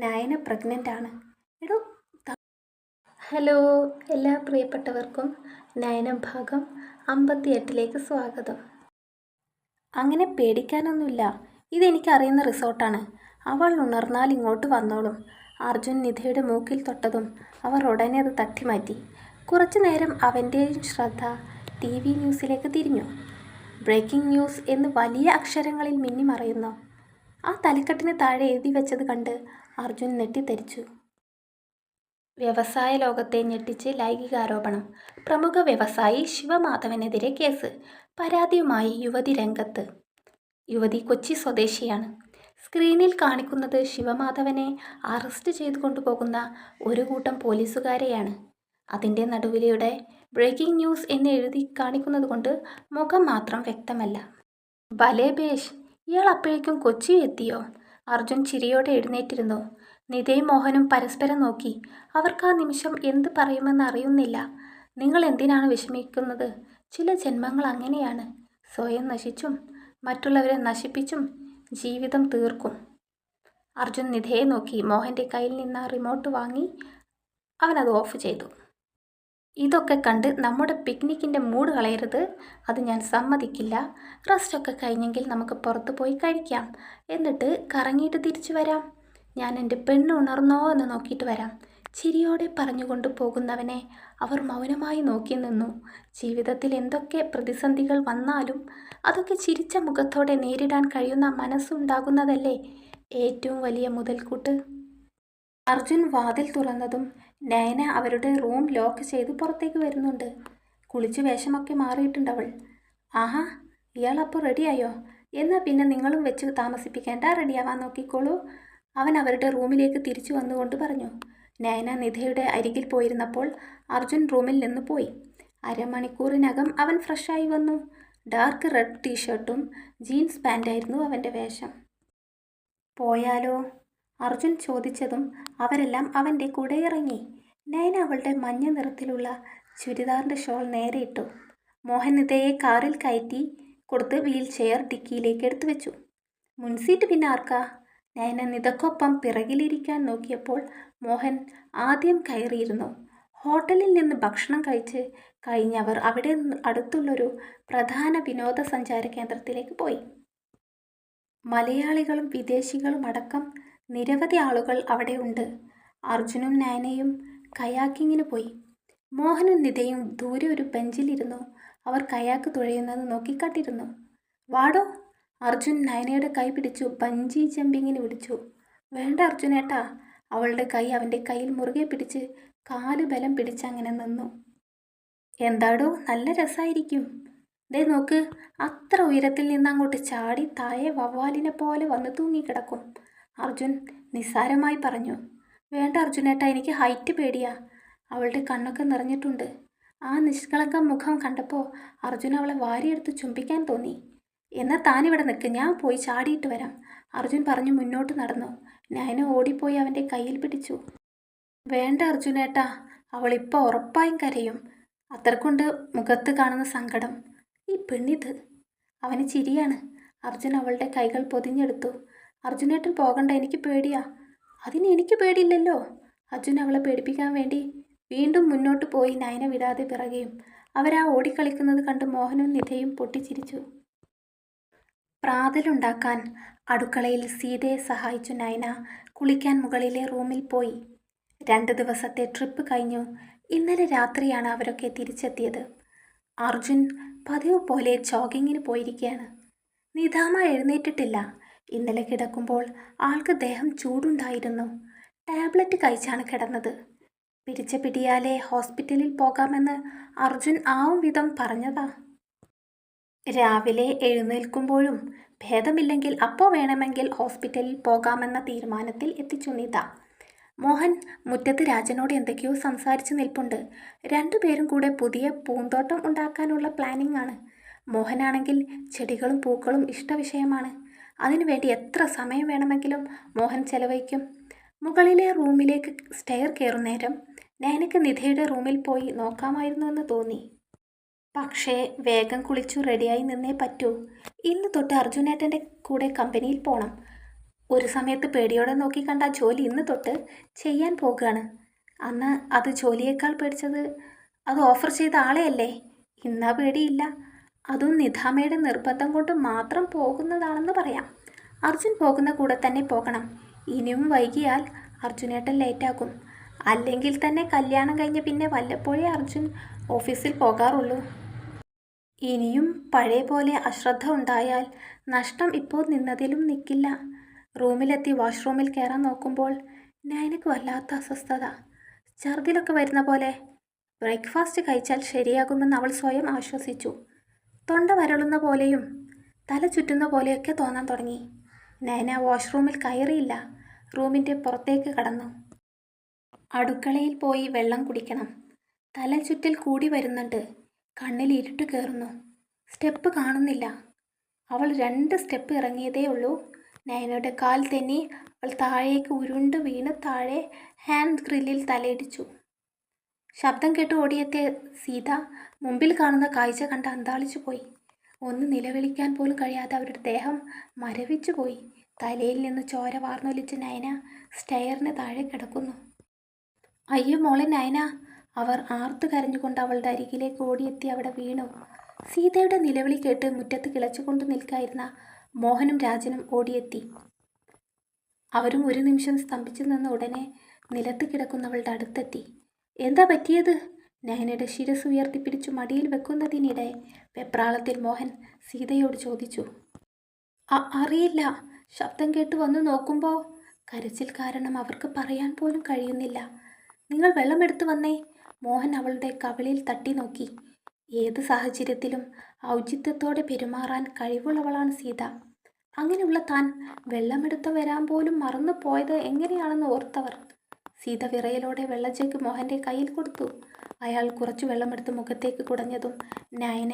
Nayana pregnant ആണ്. എടോ hello, എല്ലാ പ്രിയപ്പെട്ടവർക്കും നയന ഭാഗം 58ലേക്ക് സ്വാഗതം. അങ്ങനെ പേടിക്കാനൊന്നുമില്ല, ഇതെനിക്കറിയുന്ന റിസോർട്ടാണ്. അവൾ ഉണർന്നാൽ ഇങ്ങോട്ട് വന്നോളും. അർജുൻ നിധയുടെ മൂക്കിൽ തൊട്ടതും അവർ ഉടനെ അത് തട്ടിമാറ്റി. കുറച്ചു നേരം അവൻ്റെയും ശ്രദ്ധ TV ന്യൂസിലേക്ക് തിരിഞ്ഞു. ബ്രേക്കിംഗ് ന്യൂസ് എന്ന് വലിയ അക്ഷരങ്ങളിൽ മിന്നിമറയുന്നു. ആ തലക്കെട്ടിന് താഴെ എഴുതി വെച്ചത് കണ്ട് അർജുൻ ഞെട്ടിത്തരിച്ചു. വ്യവസായ ലോകത്തെ ഞെട്ടിച്ച് ലൈംഗികാരോപണം. പ്രമുഖ വ്യവസായി ശിവമാധവനെതിരെ കേസ്. പരാതിയുമായി യുവതി രംഗത്ത്. യുവതി കൊച്ചി സ്വദേശിയാണ്. സ്ക്രീനിൽ കാണിക്കുന്നത് ശിവമാധവനെ അറസ്റ്റ് ചെയ്തു കൊണ്ടുപോകുന്ന ഒരു കൂട്ടം പോലീസുകാരെയാണ്. അതിൻ്റെ നടുവിലൂടെ ബ്രേക്കിംഗ് ന്യൂസ് എന്ന് എഴുതി കാണിക്കുന്നത് കൊണ്ട് മുഖം മാത്രം വ്യക്തമല്ല. ഭലേ ബേഷ്, ഇയാൾ അപ്പോഴേക്കും കൊച്ചി എത്തിയോ? അർജുൻ ചിരിയോടെ എഴുന്നേറ്റിരുന്നു. നിധയും മോഹനും പരസ്പരം നോക്കി. അവർക്ക് ആ നിമിഷം എന്ത് പറയുമെന്ന് അറിയുന്നില്ല. നിങ്ങൾ എന്തിനാണ് വിഷമിക്കുന്നത്? ചില ജന്മങ്ങൾ അങ്ങനെയാണ്. സ്വയം നശിച്ചും മറ്റുള്ളവരെ നശിപ്പിച്ചും ജീവിതം തീർക്കും. അർജുൻ നിധയെ നോക്കി. മോഹൻ്റെ കയ്യിൽ നിന്ന് റിമോട്ട് വാങ്ങി അവനത് ഓഫ് ചെയ്തു. ഇതൊക്കെ കണ്ട് നമ്മുടെ പിക്നിക്കിൻ്റെ മൂഡ് കളയരുത്. അത് ഞാൻ സമ്മതിക്കില്ല. റെസ്റ്റൊക്കെ കഴിഞ്ഞെങ്കിൽ നമുക്ക് പുറത്തു പോയി കഴിക്കാം. എന്നിട്ട് കറങ്ങിയിട്ട് തിരിച്ചു വരാം. ഞാൻ എൻ്റെ പെണ്ണ് ഉണർന്നോ എന്ന് നോക്കിയിട്ട് വരാം. ചിരിയോടെ പറഞ്ഞുകൊണ്ട് പോകുന്നവനെ അവർ മൗനമായി നോക്കി നിന്നു. ജീവിതത്തിൽ എന്തൊക്കെ പ്രതിസന്ധികൾ വന്നാലും അതൊക്കെ ചിരിച്ച മുഖത്തോടെ നേരിടാൻ കഴിയുന്ന മനസ്സുണ്ടാകുന്നതല്ലേ ഏറ്റവും വലിയ മുതൽക്കൂട്ട്. അർജുൻ വാതിൽ തുറന്നതും നയന അവരുടെ റൂം ലോക്ക് ചെയ്ത് പുറത്തേക്ക് വരുന്നുണ്ട്. കുളിച്ച് വേഷമൊക്കെ മാറിയിട്ടുണ്ടവൾ. ആഹാ, ഇയാളപ്പോൾ റെഡിയായോ? എന്നാൽ പിന്നെ നിങ്ങളും വെച്ച് താമസിപ്പിക്കേണ്ട, റെഡിയാവാൻ നോക്കിക്കോളൂ. അവൻ അവരുടെ റൂമിലേക്ക് തിരിച്ചു വന്നുകൊണ്ട് പറഞ്ഞു. നയന നിധയുടെ അരികിൽ പോയിരുന്നപ്പോൾ അർജുൻ റൂമിൽ നിന്ന് പോയി. അരമണിക്കൂറിനകം അവൻ ഫ്രഷായി വന്നു. ഡാർക്ക് റെഡ് ടീഷർട്ടും ജീൻസ് പാൻറ്റായിരുന്നു അവൻ്റെ വേഷം. പോയാലോ? അർജുൻ ചോദിച്ചതും അവരെല്ലാം അവൻ്റെ കൂടെ ഇറങ്ങി. നയന അവളുടെ മഞ്ഞ നിറത്തിലുള്ള ചുരിദാറിൻ്റെ ഷോൾ നേരെ ഇട്ടു. മോഹൻ നിധയെ കാറിൽ കയറ്റി കൊടുത്ത് വീൽ ചെയർ ഡിക്കിയിലേക്ക് എടുത്തു വെച്ചു. മുൻസീറ്റ് പിന്നെ ആർക്കാ? നയന നിധക്കൊപ്പം പിറകിലിരിക്കാൻ നോക്കിയപ്പോൾ മോഹൻ ആദ്യം കയറിയിരുന്നു. ഹോട്ടലിൽ നിന്ന് ഭക്ഷണം കഴിച്ച് കഴിഞ്ഞവർ അവിടെ അടുത്തുള്ളൊരു പ്രധാന വിനോദസഞ്ചാര കേന്ദ്രത്തിലേക്ക് പോയി. മലയാളികളും വിദേശികളും അടക്കം നിരവധി ആളുകൾ അവിടെ ഉണ്ട്. അർജുനും നയനയും കയാക്കിങ്ങിന് പോയി. മോഹനും നിധയും ദൂരെ ഒരു ബെഞ്ചിലിരുന്നു. അവർ കയാക്ക് തുഴയുന്നത് നോക്കിക്കണ്ടിരുന്നു. വാടോ, അർജുൻ നയനയുടെ കൈ പിടിച്ചു ബഞ്ചി ജമ്പിങ്ങിന് വിളിച്ചു. വേണ്ട അർജുനേട്ടാ. അവളുടെ കൈ അവൻ്റെ കയ്യിൽ മുറുകെ പിടിച്ച് കാല് ബലം പിടിച്ചങ്ങനെ നിന്നു. എന്താടോ, നല്ല രസമായിരിക്കും. ദേ നോക്ക്, അത്ര ഉയരത്തിൽ നിന്ന് അങ്ങോട്ട് ചാടി താഴെ വവ്വാലിനെ പോലെ വന്ന് തൂങ്ങിക്കിടക്കും. അർജുൻ നിസ്സാരമായി പറഞ്ഞു. വേണ്ട അർജുനേട്ടാ, എനിക്ക് ഹൈറ്റ് പേടിയാ. അവളുടെ കണ്ണൊക്കെ നിറഞ്ഞിട്ടുണ്ട്. ആ നിഷ്കളങ്ക മുഖം കണ്ടപ്പോൾ അർജുൻ അവളെ വാരിയെടുത്ത് ചുംബിക്കാൻ തോന്നി. എന്നാൽ താനിവിടെ നിൽക്ക്, ഞാൻ പോയി ചാടിയിട്ട് വരാം, അർജുൻ പറഞ്ഞു മുന്നോട്ട് നടന്നു. നയന ഓടിപ്പോയി അവൻ്റെ കയ്യിൽ പിടിച്ചു. വേണ്ട അർജുനേട്ടാ, അവളിപ്പോൾ ഉറപ്പായും കരയും. അത്രക്കൊണ്ട് മുഖത്ത് കാണുന്ന സങ്കടം. ഈ പെണ്ണിത്. അവന് ചിരിയാണ്. അർജുൻ അവളുടെ കൈകൾ പൊതിഞ്ഞെടുത്തു. അർജുനേട്ടൻ പോകണ്ട, എനിക്ക് പേടിയാ. അതിന് എനിക്ക് പേടിയില്ലല്ലോ. അർജുൻ അവളെ പേടിപ്പിക്കാൻ വേണ്ടി വീണ്ടും മുന്നോട്ട് പോയി. നയന വിടാതെ പിറകെയും. അവരാ ഓടിക്കളിക്കുന്നത് കണ്ട് മോഹനും നിധയും പൊട്ടിച്ചിരിച്ചു. പ്രാതലുണ്ടാക്കാൻ അടുക്കളയിൽ സീതയെ സഹായിച്ചു നയന കുളിക്കാൻ മുകളിലെ റൂമിൽ പോയി. 2 ദിവസത്തെ ട്രിപ്പ് കഴിഞ്ഞു. ഇന്നലെ രാത്രിയാണ് അവരൊക്കെ തിരിച്ചെത്തിയത്. അർജുൻ പതിവ് പോലെ ജോഗിങ്ങിന് പോയിരിക്കുകയാണ്. നിധാമ എഴുന്നേറ്റിട്ടില്ല. ഇന്നലെ കിടക്കുമ്പോൾ ആൾക്ക് ദേഹം ചൂടുണ്ടായിരുന്നു. ടാബ്ലറ്റ് കഴിച്ചാണ് കിടന്നത്. പിടിച്ച പിടിയാലെ ഹോസ്പിറ്റലിൽ പോകാമെന്ന് അർജുൻ ആവും വിധം പറഞ്ഞതാ. രാവിലെ എഴുന്നേൽക്കുമ്പോഴും ഭേദമില്ലെങ്കിൽ അപ്പോൾ വേണമെങ്കിൽ ഹോസ്പിറ്റലിൽ പോകാമെന്ന തീരുമാനത്തിൽ എത്തിച്ചു നിധ. മോഹൻ മുറ്റത്ത് രാജനോട് എന്തൊക്കെയോ സംസാരിച്ച് നിൽപ്പുണ്ട്. രണ്ടുപേരും കൂടെ പുതിയ പൂന്തോട്ടം ഉണ്ടാക്കാനുള്ള പ്ലാനിംഗ് ആണ്. മോഹനാണെങ്കിൽ ചെടികളും പൂക്കളും ഇഷ്ടവിഷയമാണ്. അതിനുവേണ്ടി എത്ര സമയം വേണമെങ്കിലും മോഹൻ ചെലവഴിക്കും. മുകളിലെ റൂമിലേക്ക് സ്റ്റെയർ കയറുന്നേരം നയനയ്ക്ക് നിധയുടെ റൂമിൽ പോയി നോക്കാമായിരുന്നുവെന്ന് തോന്നി. പക്ഷേ വേഗം കുളിച്ചു റെഡിയായി നിന്നേ പറ്റൂ. ഇന്ന് തൊട്ട് അർജുനേട്ടൻ്റെ കൂടെ കമ്പനിയിൽ പോകണം. ഒരു സമയത്ത് പേടിയോടെ നോക്കി കണ്ട ആ ജോലി ഇന്ന് തൊട്ട് ചെയ്യാൻ പോകുകയാണ്. അന്ന് അത് ജോലിയേക്കാൾ പേടിച്ചത് അത് ഓഫർ ചെയ്ത ആളെയല്ലേ. ഇന്നാ പേടിയില്ല. അതും നിധാമയുടെ നിർബന്ധം കൊണ്ട് മാത്രം പോകുന്നതാണെന്ന് പറയാം. അർജുൻ പോകുന്ന കൂടെ തന്നെ പോകണം. ഇനിയും വൈകിയാൽ അർജുനേട്ടൻ ലേറ്റാക്കും. അല്ലെങ്കിൽ തന്നെ കല്യാണം കഴിഞ്ഞ് പിന്നെ വല്ലപ്പോഴേ അർജുൻ ഓഫീസിൽ പോകാറുള്ളൂ. ഇനിയും പഴയ പോലെ അശ്രദ്ധ ഉണ്ടായാൽ നഷ്ടം ഇപ്പോൾ നിന്നതിലും നിൽക്കില്ല. റൂമിലെത്തി വാഷ്റൂമിൽ കയറാൻ നോക്കുമ്പോൾ നയനക്ക് വല്ലാത്ത അസ്വസ്ഥത. ഛർദിലൊക്കെ വരുന്ന പോലെ. ബ്രേക്ക്ഫാസ്റ്റ് കഴിച്ചാൽ ശരിയാകുമെന്ന് അവൾ സ്വയം ആശ്വസിച്ചു. തൊണ്ട വരളുന്ന പോലെയും തല ചുറ്റുന്ന പോലെയൊക്കെ തോന്നാൻ തുടങ്ങി. നയന വാഷ്റൂമിൽ കയറിയില്ല. റൂമിൻ്റെ പുറത്തേക്ക് കടന്നു. അടുക്കളയിൽ പോയി വെള്ളം കുടിക്കണം. തല ചുറ്റൽ കൂടി വരുന്നുണ്ട്. കണ്ണിൽ ഇരുട്ട് കയറുന്നു. സ്റ്റെപ്പ് കാണുന്നില്ല. അവൾ 2 സ്റ്റെപ്പ് ഇറങ്ങിയതേ ഉള്ളൂ. നയനയുടെ കാൽ തെന്നി അവൾ താഴേക്ക് ഉരുണ്ട് വീണ് താഴെ ഹാൻഡ് ഗ്രില്ലിൽ തലയിടിച്ചു. ശബ്ദം കേട്ട് ഓടിയെത്തിയ സീത മുമ്പിൽ കാണുന്ന കാഴ്ച കണ്ട് അന്താളിച്ചു പോയി. ഒന്ന് നിലവിളിക്കാൻ പോലും കഴിയാതെ അവരുടെ ദേഹം മരവിച്ചു പോയി. തലയിൽ നിന്ന് ചോര വാർന്നൊലിച്ച് നയന സ്റ്റെയറിന് താഴെ കിടക്കുന്നു. അയ്യോ മോളെ നയന! അവർ ആർത്തു കരഞ്ഞുകൊണ്ട് അവളുടെ അരികിലേക്ക് ഓടിയെത്തി അവിടെ വീണു. സീതയുടെ നിലവിളി കേട്ട് മുറ്റത്ത് കിളച്ചുകൊണ്ട് നിൽക്കായിരുന്ന മോഹനും രാജനും ഓടിയെത്തി. അവരും ഒരു നിമിഷം സ്തംഭിച്ചു നിന്ന് ഉടനെ നിലത്ത് കിടക്കുന്നവളുടെ അടുത്തെത്തി. എന്താ പറ്റിയത്? നയനയുടെ ശിരസ് ഉയർത്തിപ്പിടിച്ചു മടിയിൽ വെക്കുന്നതിനിടെ വെപ്രാളത്തിൽ മോഹൻ സീതയോട് ചോദിച്ചു. അറിയില്ല. ശബ്ദം കേട്ട് വന്നു നോക്കുമ്പോൾ കരച്ചിൽ കാരണം അവർക്ക് പറയാൻ പോലും കഴിയുന്നില്ല. നിങ്ങൾ വെള്ളമെടുത്ത് വന്നേ. മോഹൻ അവളുടെ കവിളിൽ തട്ടി നോക്കി. ഏത് സാഹചര്യത്തിലും ഔചിത്യത്തോടെ പെരുമാറാൻ കഴിവുള്ളവളാണ് സീത. അങ്ങനെയുള്ള താൻ വെള്ളമെടുത്ത് വരാൻ പോലും മറന്നു പോയത് എങ്ങനെയാണെന്ന് ഓർത്തവർ. സീത വിറയലോടെ വെള്ളജഗ് മോഹൻ്റെ കയ്യിൽ കൊടുത്തു. അയാൾ കുറച്ചു വെള്ളമെടുത്ത് മുഖത്തേക്ക് കുടഞ്ഞതും നയന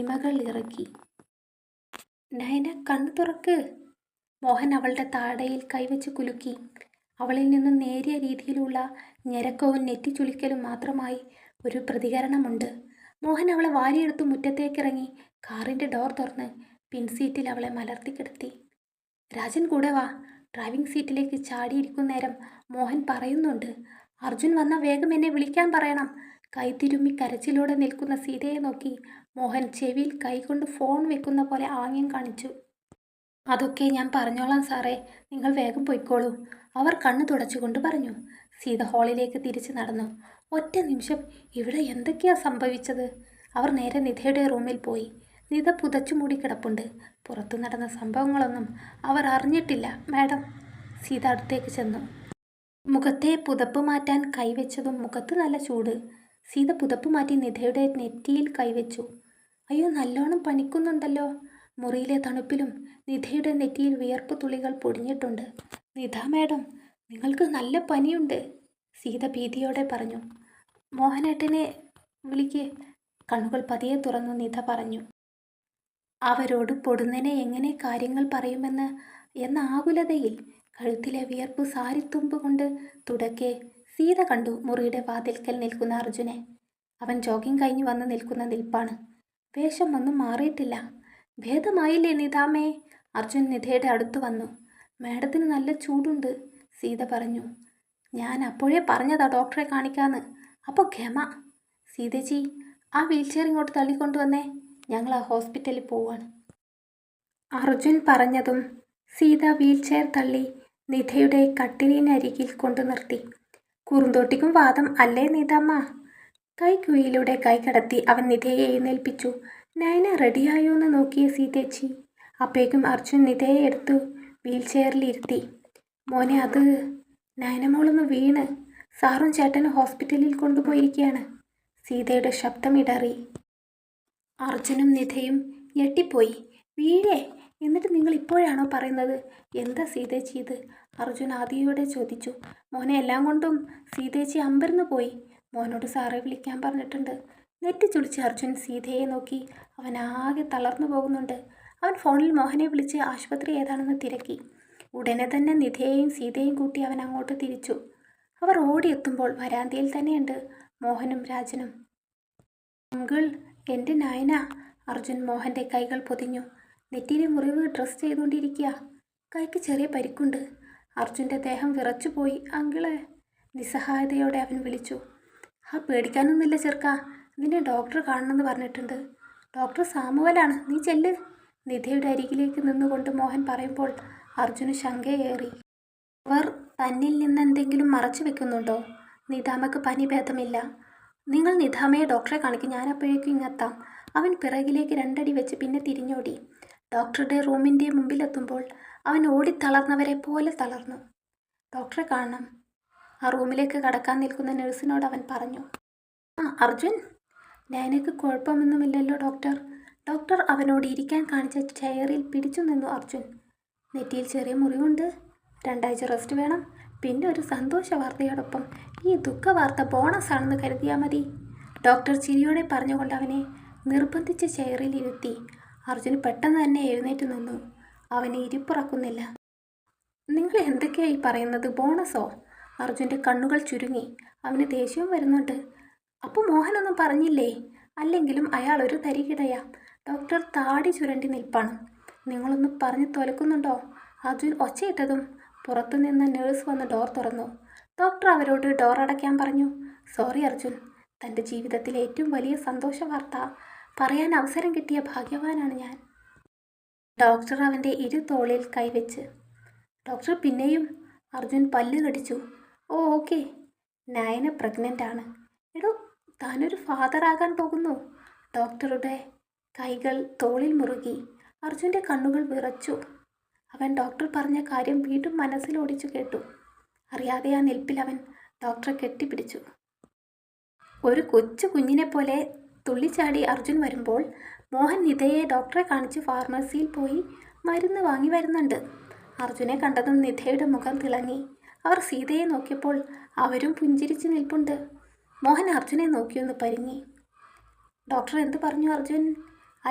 ഇമകൾ ഇറക്കി. നയന കണ്ണു തുറക്ക്. മോഹൻ അവളുടെ താടയിൽ കൈവച്ച് കുലുക്കി. അവളിൽ നിന്നും നേരിയ രീതിയിലുള്ള ഞെരക്കവും നെറ്റിച്ചുളിക്കലും മാത്രമായി ഒരു പ്രതികരണമുണ്ട്. മോഹൻ അവളെ വാരിയെടുത്ത് മുറ്റത്തേക്കിറങ്ങി കാറിൻ്റെ ഡോർ തുറന്ന് പിൻസീറ്റിൽ അവളെ മലർത്തിക്കിടത്തി. രാജൻ കൂടെ വാ. ഡ്രൈവിംഗ് സീറ്റിലേക്ക് ചാടിയിരിക്കുന്നേരം മോഹൻ പറയുന്നുണ്ട്. അർജുൻ വന്ന വേഗം എന്നെ വിളിക്കാൻ പറയണം. കൈതിരുമ്മി കരച്ചിലോടെ നിൽക്കുന്ന സീതയെ നോക്കി മോഹൻ ചെവിയിൽ കൈകൊണ്ട് ഫോൺ വെക്കുന്ന പോലെ ആംഗ്യം കാണിച്ചു. അതൊക്കെ ഞാൻ പറഞ്ഞോളാം സാറേ, നിങ്ങൾ വേഗം പൊയ്ക്കോളൂ, അവർ കണ്ണു തുടച്ചുകൊണ്ട് പറഞ്ഞു. സീത ഹാളിലേക്ക് തിരിച്ചു നടന്നു. ഒറ്റ നിമിഷം ഇവിടെ എന്തൊക്കെയാ സംഭവിച്ചത്? അവർ നേരെ നിധയുടെ റൂമിൽ പോയി. നിധ പുതച്ചു മൂടി കിടപ്പുണ്ട്. പുറത്തു നടന്ന സംഭവങ്ങളൊന്നും അവർ അറിഞ്ഞിട്ടില്ല മാഡം. സീത അടുത്തേക്ക് ചെന്നു. മുഖത്തെ പുതപ്പ് മാറ്റാൻ കൈവച്ചതും മുഖത്ത് നല്ല ചൂട്. സീത പുതപ്പ് മാറ്റി നിധയുടെ നെറ്റിയിൽ കൈവച്ചു. അയ്യോ, നല്ലോണം പനിക്കുന്നുണ്ടല്ലോ. മുറിയിലെ തണുപ്പിലും നിധയുടെ നെറ്റിയിൽ വിയർപ്പ് തുള്ളികൾ പൊടിഞ്ഞിട്ടുണ്ട്. നിധ മാഡം, നിങ്ങൾക്ക് നല്ല പനിയുണ്ട്, സീത ഭീതിയോടെ പറഞ്ഞു. മോഹനേട്ടനെ വിളിക്ക്. കണ്ണുകൾ പതിയെ തുറന്നു നിധ പറഞ്ഞു. അവരോട് പൊടുന്നനെ എങ്ങനെ കാര്യങ്ങൾ പറയുമെന്ന് എന്ന ആകുലതയിൽ കഴുത്തിലെ വിയർപ്പ് സാരിത്തുമ്പ് കൊണ്ട് തുടക്കെ സീത കണ്ടു മുറിയുടെ വാതിൽക്കൽ നിൽക്കുന്ന അർജുനെ. അവൻ ജോഗിങ് കഴിഞ്ഞ് വന്ന് നിൽക്കുന്ന നിൽപ്പാണ്. വേഷം ഒന്നും മാറിയിട്ടില്ല. ഭേദമായില്ലേ നിധാമേ? അർജുൻ നിധയുടെ അടുത്ത് വന്നു. മാഡത്തിന് നല്ല ചൂടുണ്ട്, സീത പറഞ്ഞു. ഞാൻ അപ്പോഴേ പറഞ്ഞതാ ഡോക്ടറെ കാണിക്കാന്ന്. അപ്പോൾ ക്ഷമ. സീതജി, ആ വീൽചെയർ ഇങ്ങോട്ട് തള്ളിക്കൊണ്ടുവന്നേ, ഞങ്ങൾ ആ ഹോസ്പിറ്റലിൽ പോവാണ്. അർജുൻ പറഞ്ഞതും സീത വീൽചെയർ തള്ളി നിധയുടെ കട്ടിലിനരികിൽ കൊണ്ടു നിർത്തി. കുറുന്തോട്ടിക്കും വാദം അല്ലേ നിധമ്മ? കൈക്കുയിലൂടെ കൈ കടത്തി അവൻ നിധയെ എഴുന്നേൽപ്പിച്ചു. നയന റെഡിയായോ എന്ന് നോക്കിയ സീതേച്ചി. അപ്പോഴേക്കും അർജുൻ നിധയെ എടുത്തു വീൽചെയറിൽ ഇരുത്തി. മോനെ, അത് നയനമോളൊന്ന് വീണ്. സാറും ചേട്ടനും ഹോസ്പിറ്റലിൽ കൊണ്ടുപോയിരിക്കുകയാണ്. സീതയുടെ ശബ്ദം ഇടറി. അർജുനും നിധയും ഞെട്ടിപ്പോയി. വീഴേ? എന്നിട്ട് നിങ്ങൾ ഇപ്പോഴാണോ പറയുന്നത്? എന്താ സീതേച്ചി ഇത്? അർജുൻ ആദിയോടെ ചോദിച്ചു. മോനെ, എല്ലാം കൊണ്ടും സീതേച്ചി അമ്പരന്ന് പോയി. മോനോട് സാറെ വിളിക്കാൻ പറഞ്ഞിട്ടുണ്ട്. നെറ്റി ചുളിച്ച് അർജുൻ സീതയെ നോക്കി. അവൻ ആകെ തളർന്നു പോകുന്നുണ്ട്. അവൻ ഫോണിൽ മോഹനെ വിളിച്ച് ആശുപത്രി ഏതാണെന്ന് തിരക്കി. ഉടനെ തന്നെ നിധയെയും സീതയെയും കൂട്ടി അവൻ അങ്ങോട്ട് തിരിച്ചു. അവർ ഓടിയെത്തുമ്പോൾ വരാന്തയിൽ തന്നെയുണ്ട് മോഹനും രാജനും. അങ്കിൾ, എൻ്റെ നയന. അർജുൻ മോഹൻ്റെ കൈകൾ പൊതിഞ്ഞു. നെറ്റിയിലെ മുറിവ് ഡ്രസ് ചെയ്തുകൊണ്ടിരിക്കുക. കൈക്ക് ചെറിയ പരിക്കുണ്ട്. അർജുൻ്റെ ദേഹം വിറച്ചുപോയി. അങ്കിളെ, നിസ്സഹായതയോടെ അവൻ വിളിച്ചു. പേടിക്കാനൊന്നുമില്ല ചെറുക്ക, നിന്നെ ഡോക്ടർ കാണണമെന്ന് പറഞ്ഞിട്ടുണ്ട്. ഡോക്ടർ സാമുവലാണ്, നീ ചെല്ല്. നിധയുടെ അരികിലേക്ക് നിന്നുകൊണ്ട് മോഹൻ പറയുമ്പോൾ അർജുന് ശങ്കയേറി. അവർ തന്നിൽ നിന്നെന്തെങ്കിലും മറച്ചു വെക്കുന്നുണ്ടോ? നിധാമയ്ക്ക് പനി ഭേദമില്ല. നിങ്ങൾ നിധാമയെ ഡോക്ടറെ കാണിക്കും, ഞാൻ അപ്പോഴേക്കും ഇങ്ങെത്താം. അവൻ പിറകിലേക്ക് 2 അടി വെച്ച് പിന്നെ തിരിഞ്ഞോടി. ഡോക്ടറുടെ റൂമിൻ്റെ മുമ്പിലെത്തുമ്പോൾ അവൻ ഓടിത്തളർന്നവരെ പോലെ തളർന്നു. ഡോക്ടറെ കാണണം. ആ റൂമിലേക്ക് കടക്കാൻ നിൽക്കുന്ന നഴ്സിനോട് അവൻ പറഞ്ഞു. അർജുൻ, നയനയ്ക്ക് കുഴപ്പമൊന്നുമില്ലല്ലോ ഡോക്ടർ? ഡോക്ടർ അവനോട് ഇരിക്കാൻ കാണിച്ച ചെയറിൽ പിടിച്ചു നിന്നു. അർജുൻ, നെറ്റിയിൽ ചെറിയ മുറിവുണ്ട്, 2 ആഴ്ച റെസ്റ്റ് വേണം. പിന്നെ ഒരു സന്തോഷ വാർത്തയോടൊപ്പം ഈ ദുഃഖവാർത്ത ബോണസാണെന്ന് കരുതിയാൽ മതി. ഡോക്ടർ ചിരിയോടെ പറഞ്ഞുകൊണ്ട് അവനെ നിർബന്ധിച്ച് ചെയറിൽ ഇരുത്തി. അർജുൻ പെട്ടെന്ന് തന്നെ എഴുന്നേറ്റ് നിന്നു. അവനെ ഇരിപ്പുറക്കുന്നില്ല. നിങ്ങൾ എന്തൊക്കെയായി പറയുന്നത്? ബോണസോ? അർജുൻ്റെ കണ്ണുകൾ ചുരുങ്ങി. അവന് ദേഷ്യവും വരുന്നുണ്ട്. അപ്പോൾ മോഹനൊന്നും പറഞ്ഞില്ലേ? അല്ലെങ്കിലും അയാൾ ഒരു തരികിടയാ. ഡോക്ടർ താടി ചുരണ്ടി നിൽപ്പാണ്. നിങ്ങളൊന്ന് പറഞ്ഞു തൊലക്കുന്നുണ്ടോ? അർജുൻ ഒച്ചയിട്ടതും പുറത്തുനിന്ന നേഴ്സ് വന്ന് ഡോർ തുറന്നു. ഡോക്ടർ അവരോട് ഡോർ അടയ്ക്കാൻ പറഞ്ഞു. സോറി അർജുൻ, തൻ്റെ ജീവിതത്തിലെ ഏറ്റവും വലിയ സന്തോഷ വാർത്ത പറയാൻ അവസരം കിട്ടിയ ഭാഗ്യവാനാണ് ഞാൻ. ഡോക്ടർ അവൻ്റെ തോളിൽ കൈവച്ച്. ഡോക്ടർ പിന്നെയും? അർജുൻ പല്ല് കടിച്ചു. ഓക്കെ, നയന പ്രഗ്നൻ്റ് ആണ്. എടോ, താനൊരു ഫാദറാകാൻ പോകുന്നു. ഡോക്ടറുടെ കൈകൾ തോളിൽ മുറുകി. അർജുൻ്റെ കണ്ണുകൾ വിറച്ചു. അവൻ ഡോക്ടർ പറഞ്ഞ കാര്യം വീണ്ടും മനസ്സിലോടിച്ചു കേട്ടു. അറിയാതെ ആ നിൽപ്പിൽ അവൻ ഡോക്ടറെ കെട്ടിപ്പിടിച്ചു. ഒരു കൊച്ചു കുഞ്ഞിനെ പോലെ തുള്ളിച്ചാടി അർജുൻ വരുമ്പോൾ മോഹൻ നിധയെ ഡോക്ടറെ കാണിച്ച് ഫാർമസിയിൽ പോയി മരുന്ന് വാങ്ങി വരുന്നുണ്ട്. അർജുനെ കണ്ടതും നിധയുടെ മുഖം തിളങ്ങി. അവർ സീതയെ നോക്കിയപ്പോൾ അവരും പുഞ്ചിരിച്ച് നിൽപ്പുണ്ട്. മോഹൻ അർജുനെ നോക്കിയൊന്ന് പരിങ്ങി. ഡോക്ടർ എന്തു പറഞ്ഞു അർജുൻ?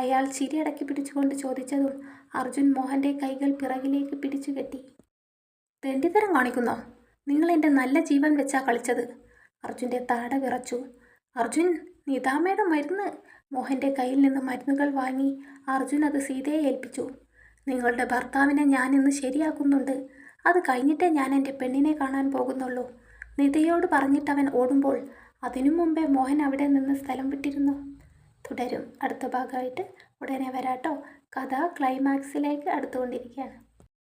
അയാൾ ചിരി അടക്കി പിടിച്ചുകൊണ്ട് ചോദിച്ചതും അർജുൻ മോഹൻ്റെ കൈകൾ പിറകിലേക്ക് പിടിച്ചു കെട്ടി. തെണ്ടിത്തരം കാണിക്കുന്നോ? നിങ്ങൾ എൻ്റെ നല്ല ജീവൻ വെച്ചാ കളിച്ചത്. അർജുൻ്റെ താട വിറച്ചു. അർജുൻ, നിധാമയുടെ മരുന്ന്. മോഹൻ്റെ കയ്യിൽ നിന്ന് മരുന്നുകൾ വാങ്ങി അർജുൻ അത് സീതയെ ഏൽപ്പിച്ചു. നിങ്ങളുടെ ഭർത്താവിനെ ഞാൻ ഇന്ന് ശരിയാക്കുന്നുണ്ട്. അത് കഴിഞ്ഞിട്ടേ ഞാൻ എൻ്റെ പെണ്ണിനെ കാണാൻ പോകുന്നുള്ളൂ. നിധയോട് പറഞ്ഞിട്ടവൻ ഓടുമ്പോൾ അതിനു മുമ്പേ മോഹൻ അവിടെ നിന്ന് സ്ഥലം വിട്ടിരുന്നു. തുടരും അടുത്ത ഭാഗമായിട്ട് ഉടനെ വരാട്ടോ. കഥ ക്ലൈമാക്സിലേക്ക് അടുത്തുകൊണ്ടിരിക്കുകയാണ്.